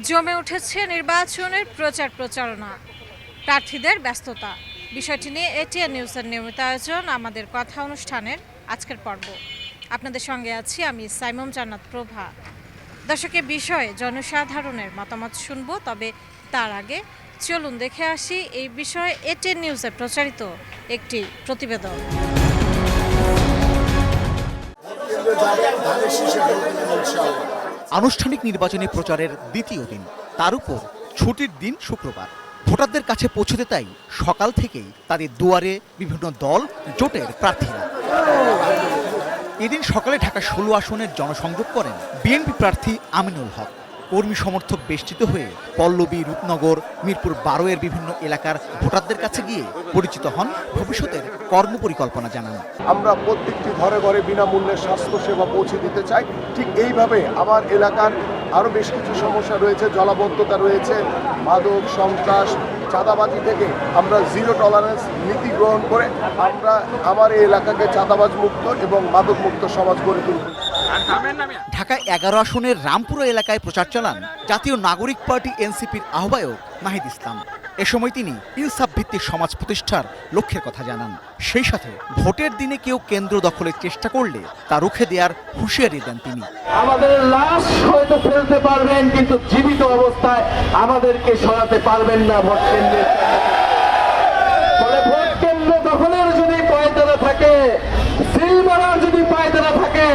জমে উঠেছে নির্বাচনের প্রচার প্রচারণা, প্রার্থীদের ব্যস্ততা। বিষয়টি নিয়ে এটিএন নিউজের নিয়মিত আয়োজন আমাদের কথা অনুষ্ঠানের আজকের পর্ব। আপনাদের সঙ্গে আছি আমি সাইমুম জান্নাত প্রভা। দর্শকের বিষয়ে জনসাধারণের মতামত শুনবো, তবে তার আগে চলুন দেখে আসি এই বিষয়ে এটিএন নিউজে প্রচারিত একটি প্রতিবেদন। আনুষ্ঠানিক নির্বাচনী প্রচারের দ্বিতীয় দিন, তার উপর ছুটির দিন শুক্রবার। ভোটারদের কাছে পৌঁছতে তাই সকাল থেকেই তাদের দুয়ারে বিভিন্ন দল জোটের প্রার্থীরা। এদিন সকালে ঢাকা ১৬ আসনের জনসংযোগ করেন বিএনপি প্রার্থী আমিনুল হক। কর্মী সমর্থক বেষ্টিত হয়ে পল্লবী, রূপনগর, মিরপুর ১২ এর বিভিন্ন এলাকার ভোটারদের কাছে গিয়ে পরিচিত হন, ভবিষ্যতের কর্মপরিকল্পনা জানান। আমরা প্রত্যেকটি ঘরে ঘরে বিনামূল্যে স্বাস্থ্যসেবা পৌঁছে দিতে চাই। ঠিক এইভাবে আমার এলাকার আরও বেশ কিছু সমস্যা রয়েছে, জলাবদ্ধতা রয়েছে, মাদক, সন্ত্রাস, চাঁদাবাজি থেকে আমরা জিরো টলারেন্স নীতি গ্রহণ করে আমরা আমার এই এলাকাকে চাঁদাবাজ মুক্ত এবং মাদক মুক্ত সমাজ গড়ে তুলব। ঢাকা ১১ আসনের রামপুরা এলাকায় প্রচার চালান জাতীয় নাগরিক পার্টি এনসিপির আহ্বায়ক নাহিদ ইসলাম। এ সময় তিনি ইনসাফ ভিত্তিক সমাজ প্রতিষ্ঠার লক্ষ্যের কথা জানান। সেই সাথে ভোটের দিনে কেউ কেন্দ্র দখলের চেষ্টা করলে তা রুখে দেওয়ার হুঁশিয়ারি দেন তিনি। আমাদের লাশ হয়তো ফেলতে পারবেন, কিন্তু জীবিত অবস্থায় আমাদেরকে সরাতে পারবেন না ভোট কেন্দ্রে। ভোট কেন্দ্র দখলের যদি পায়তারা থাকে, সিল মারার যদি পায়তারা থাকে,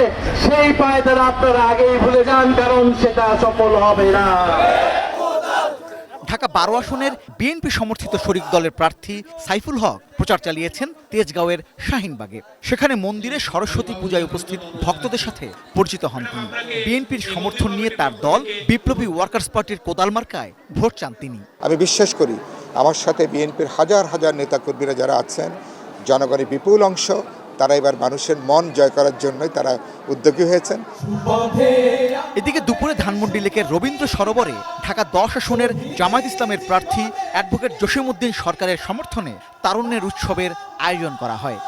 সেই পায়তারা আপনারা আগেই ভুলে যান, কারণ সেটা সফল হবে না। ঢাকা ১২ আসনের বিএনপি সমর্থিত শরিক দলের প্রার্থী সাইফুল হক প্রচার চালিয়েছেন তেজগাঁওয়ের শাহিনবাগে। সেখানে মন্দিরে সরস্বতী পূজায় উপস্থিত ভক্তদের সাথে পরিচিত হন তিনি। বিএনপির সমর্থন নিয়ে তার দল বিপ্লবী ওয়ার্কার্স পার্টির কোদাল মার্কায় ভোট চান তিনি। আমি বিশ্বাস করি আমার সাথে বিএনপির হাজার হাজার নেতাকর্মীরা যারা আছেন, জনগণের বিপুল অংশ, তারা এবার মানুষের মন জয় করার জন্যই তারা উদ্যোগী হয়েছেন। এদিকে দুপুরে ধানমন্ডি লেকের রবীন্দ্র সরোবরে ঢাকা ১০ আসনের জামায়াত ইসলামের প্রার্থী অ্যাডভোকেট জসিমউদ্দিন সরকারের সমর্থনে তারুণ্যের উৎসবের আয়োজন করা হয়।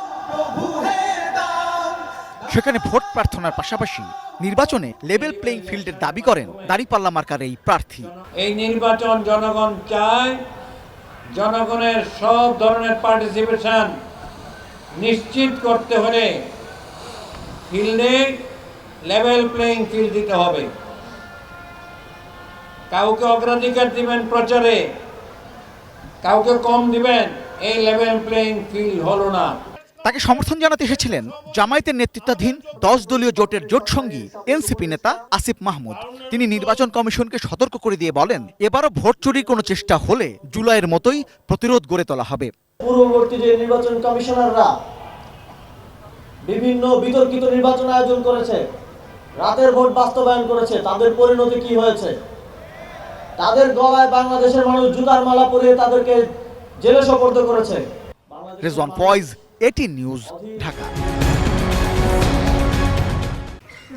সেখানে ভোট প্রার্থনার পাশাপাশি নির্বাচনে লেভেল প্লেইং ফিল্ডের দাবি করেন দাঁড়িপাল্লা মার্কার এই প্রার্থী। এই নির্বাচন জনগণ চায়, জনগণের সব ধরনের পার্টিসিপেশন নিশ্চিত করতে হলে ফিল্ডে লেভেল প্লেইং ফিল্ড দিতে হবে। কাউকে অগ্রাধিকার দিবেন প্রচারে, কাউকে কম দিবেন, এই লেভেল প্লেইং ফিল্ড হলো না। তাকে সমর্থন জানাতে এসেছিলেন জামায়াতের নেতৃত্বাধীন ১০ দলীয় জোটের জোটসঙ্গী এনসিপি নেতা আসিফ মাহমুদ। তিনি নির্বাচন কমিশনকে সতর্ক করে দিয়ে বলেন, এবারও ভোট চুরির কোনো চেষ্টা হলে জুলাইয়ের মতোই প্রতিরোধ গড়ে তোলা হবে। পূর্ববর্তী যে নির্বাচন কমিশনাররা বিভিন্ন বিতর্কিত নির্বাচন আয়োজন করেছে, রাতের ভোট বাস্তবায়ন করেছে, তাদের পরিণতি কি হয়েছে? তাদের গলায় বাংলাদেশের মানুষ জুতার মালা পরিয়ে তাদেরকে জেলে সোপর্দ করেছে। Rezwan Foyez, ATN News, Dhaka.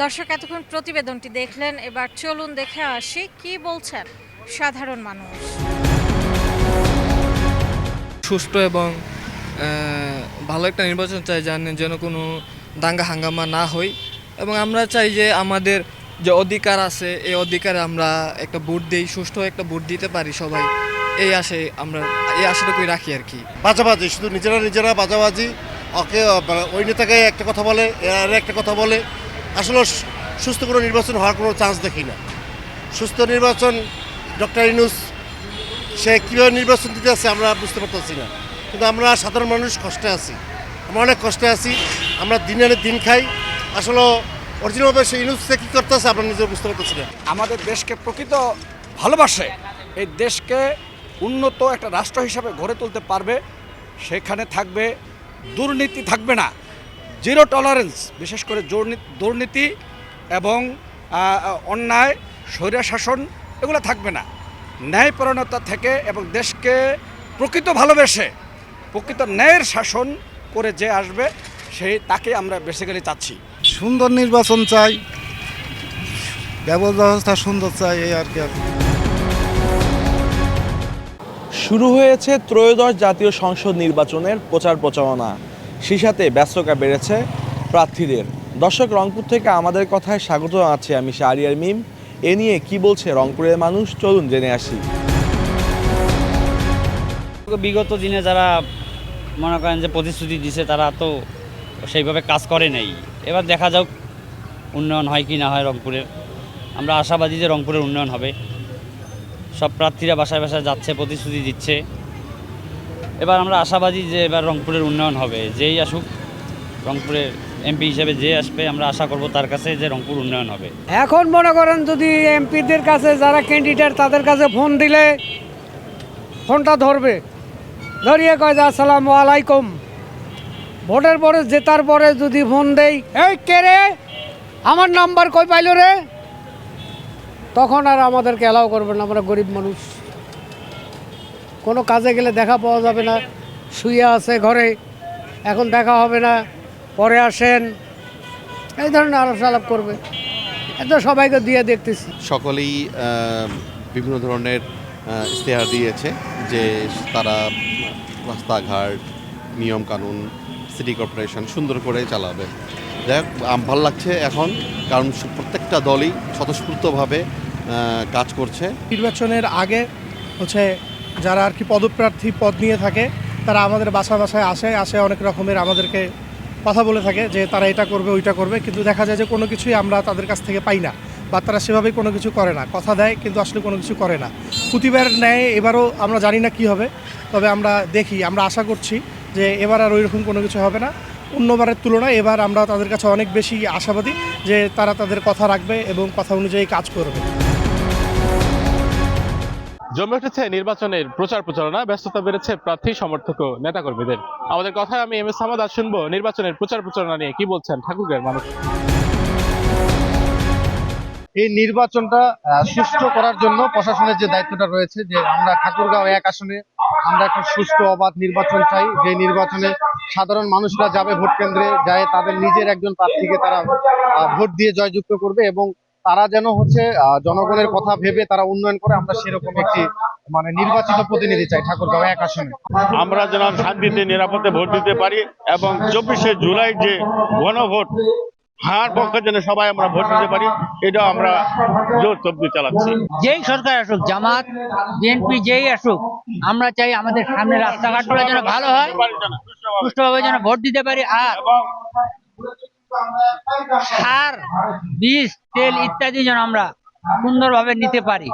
দর্শক, এতক্ষণ প্রতিবেদনটি দেখলেন, এবার চলুন দেখে আসি কি বলছেন সাধারণ মানুষ। সুষ্ঠু এবং ভালো একটা নির্বাচন চাই, যেন কোনো দাঙ্গা হাঙ্গামা না হয়, এবং আমরা চাই যে আমাদের যে অধিকার আছে এই অধিকারে আমরা একটা ভোট দিই, সুষ্ঠু একটা ভোট দিতে পারি সবাই। এই আশাটুকুই রাখি আর কি। বাজাবাজি, শুধু নিজেরা বাজাবাজি, ওকে ওই নেতাকে একটা কথা বলে, এর একটা কথা বলে, আসলে সুস্থ কোনো নির্বাচন হওয়ার কোনো চান্স দেখি না। সুস্থ নির্বাচন ডক্টর ইউনূস সে কীভাবে নির্বাচন দিতে আছে আমরা বুঝতে পারতেছি না, কিন্তু আমরা সাধারণ মানুষ কষ্টে আছি, আমরা অনেক কষ্টে আছি, আমরা দিন আনে দিন খাই। আসলে অরিজিনালভাবে সেই ইউনূসে কী করতেছে আমরা নিজে বুঝতে পারতেছি না। আমাদের দেশকে প্রকৃত ভালোবাসে, এই দেশকে উন্নত একটা রাষ্ট্র হিসাবে গড়ে তুলতে পারবে, সেখানে থাকবে দুর্নীতি, থাকবে না জিরো টলারেন্স, বিশেষ করে দুর্নীতি এবং অন্যায়, স্বৈরশাসন এগুলো থাকবে না। ন্যায়পরায়ণতা থেকে এবং দেশকে প্রকৃত ভালোবেসে প্রকৃত ন্যায়ের শাসন করে যে আসবে তাকে আমরা বেসিক্যালি চাচ্ছি। সুন্দর নির্বাচন চাই, ব্যবস্থা সুন্দর চাই, এই আর কি। শুরু হয়েছে ত্রয়োদশ জাতীয় সংসদ নির্বাচনের প্রচার প্রচারণা, সেই সাথে ব্যস্ততা বেড়েছে প্রার্থীদের। দর্শক, রংপুর থেকে আমাদের কথায় স্বাগত জানাচ্ছি আমি শাহরিয়ার মিম। এ নিয়ে কি বলছে রংপুরের মানুষ, চলুন জেনে আসি। বিগত দিনে যারা মনে করেন যে প্রতিশ্রুতি দিছে তারা তো সেইভাবে কাজ করে নাই। এবার দেখা যাক উন্নয়ন হয় কি না হয় রংপুরের। আমরা আশাবাদী যে রংপুরের উন্নয়ন হবে। সব প্রার্থীরা বাসায় বাসায় যাচ্ছে, প্রতিশ্রুতি দিচ্ছে। এবার আমরা আশাবাদী যে এবার রংপুরের উন্নয়ন হবে। যেই আসুক রংপুরের এমপি হিসেবে যে আসবে, আমরা আশা করব তার কাছে যে রংপুর উন্নয়ন হবে। এখন মনে করেন যদি এমপিদের কাছে যারা ক্যান্ডিডেট তাদের কাছে ফোন দিলে ফোনটা ধরবে, ধরিয়ে কয় যে আসসালামু আলাইকুম। ভোটের পরে জেতার পরে যদি ফোন দেই, এই কে রে, আমার নাম্বার কই পাইল রে, তখন আর আমাদেরকে অ্যালাউ করবে না। আমরা গরিব মানুষ, কোনো কাজে গেলে দেখা পাওয়া যাবে না, শুয়ে আছে ঘরে, এখন দেখা হবে না, পরে আসেন, এই ধরনের আলাপ আলাপ করবে। এটা সবাইকে দিয়ে দেখতেছি। সকলেই বিভিন্ন ধরনের ইশতেহার দিয়েছে যে তারা রাস্তাঘাট, নিয়মকানুন, সিটি কর্পোরেশন সুন্দর করে চালাবে। দেখ ভালো লাগছে এখন, কারণ প্রত্যেকটা দলই স্বতঃস্ফূর্তভাবে কাজ করছে। নির্বাচনের আগে হচ্ছে যারা আর কি পদপ্রার্থী পদ নিয়ে থাকে তারা আমাদের বাসায় আসে অনেক রকমের আমাদেরকে কথা বলে থাকে যে তারা এটা করবে ওইটা করবে, কিন্তু দেখা যায় যে কোনো কিছুই আমরা তাদের কাছ থেকে পাই না, বা তারা সেভাবেই কোনো কিছু করে না। কথা দেয় কিন্তু আসলে কোনো কিছু করে না। প্রতিবার ন্যায় এবারও আমরা জানি না কি হবে, তবে আমরা দেখি, আমরা আশা করছি যে এবার আর ওইরকম কোনো কিছু হবে না। অন্যবারের তুলনায় এবার আমরা তাদের কাছে অনেক বেশি আশাবাদী যে তারা তাদের কথা রাখবে এবং কথা অনুযায়ী কাজ করবে। জমে উঠেছে নির্বাচনের প্রচার প্রচারণা, ব্যস্ততা বেড়েছে প্রার্থী, সমর্থক ও নেতাকর্মীদের। আমাদের কথায় আমি এম এস সামাদ আজ শুনবো নির্বাচনের প্রচার প্রচারণা নিয়ে কি বলছেন ঠাকুরগাঁওয়ের মানুষ। এই নির্বাচনটা সুষ্ঠু করার জন্য প্রশাসনের যে দায়িত্বটা রয়েছে, যে আমরা ঠাকুরগাঁও 1 আসনে আমরা একটা সুষ্ঠু অবাধ নির্বাচন চাই, যে নির্বাচনে সাধারণ মানুষরা যাবে ভোট কেন্দ্রে, যায় তাদের নিজের একজন প্রার্থীকে তারা ভোট দিয়ে জয়যুক্ত করবে এবং তারা যেন হচ্ছে জনগণের কথা ভেবে তারা উন্নয়ন করে। আমরা সেরকম একটি নির্বাচিত প্রতিনিধি চাই ঠাকুরগাঁও 1 আসনে। আমরা যেন শান্তিতে নিরাপদে ভোট দিতে পারি এবং 24শে জুলাই যে গণভোট হার পক্ষে যেন সবাই আমরা ভোট দিতে পারি, এটা আমরা জোর তবদি চালাচ্ছি। যেই সরকার আসুক, জামাত, বিএনপি যেই আসুক, আমরা চাই আমাদের সামনে রাস্তাঘাটগুলো যেন ভালো হয়, সুষ্ঠুভাবে যেন ভোট দিতে পারি। আর সার, বীজ, তেল ইত্যাদি যেন আমরা সুন্দরভাবে নিতে পারি,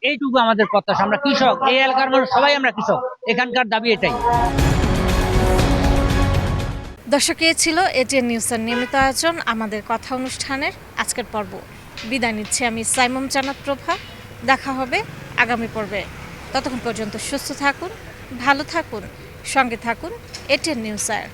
এইটুকু আমাদের প্রত্যাশা। আমরা কৃষক, এই এলাকার মানুষ সবাই আমরা কৃষক, এখানকার দাবি এটাই। দর্শক, এ ছিল এটিএন নিউজের নিয়মিত আয়োজন আমাদের কথা অনুষ্ঠানের আজকের পর্ব। বিদায় নিচ্ছি আমি সাইমম জান্নাত প্রভা। দেখা হবে আগামী পর্বে। ততক্ষণ পর্যন্ত সুস্থ থাকুন, ভালো থাকুন, সঙ্গে থাকুন এটিএন নিউজের।